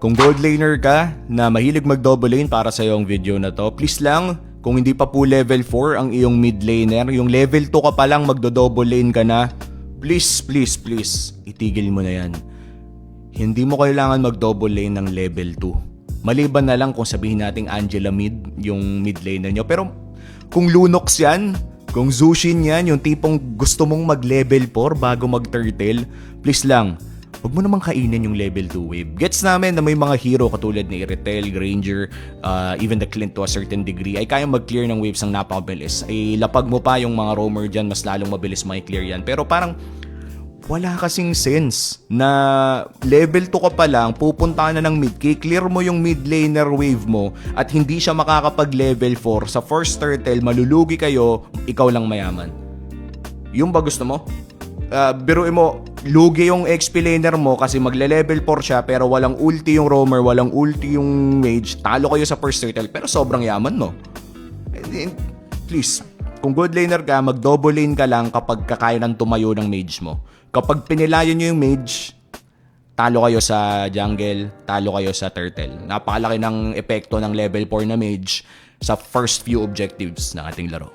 Kung gold laner ka na mahilig mag-double lane para sa yung video na to, please lang, kung hindi pa po level 4 ang iyong mid laner, yung level 2 ka pa lang magdo-double lane ka na, please, itigil mo na yan. Hindi mo kailangan mag-double lane ng level 2. Maliban na lang kung sabihin nating Angela mid, yung mid laner nyo. Pero kung Lunox yan, kung Zushin yan, yung tipong gusto mong mag-level 4 bago mag-turtle, please lang, huwag mo namang kainin yung level 2 wave. Gets namin na may mga hero katulad ni Iritel, Granger, even the Clint to a certain degree ay kayang mag-clear ng waves ng napakabilis. Ay lapag mo pa yung mga roamer dyan, mas lalong mabilis clear yan. Pero parang wala kasing sense na level 2 ka pa lang, pupunta ka na ng mid, clear mo yung mid laner wave mo at hindi siya makakapag level 4 sa first turtle, malulugi kayo, ikaw lang mayaman. Yung ba gusto mo? Biruin mo, lugi yung XP laner mo kasi magle-level 4 siya pero walang ulti yung roamer, walang ulti yung mage, talo kayo sa first turtle pero sobrang yaman mo. Please, kung good laner ka, mag-double lane ka lang kapag kakaya ng tumayo ng mage mo. Kapag pinilayan nyo yung mage, talo kayo sa jungle, talo kayo sa turtle. Napakalaki ng epekto ng level 4 na mage sa first few objectives ng ating laro.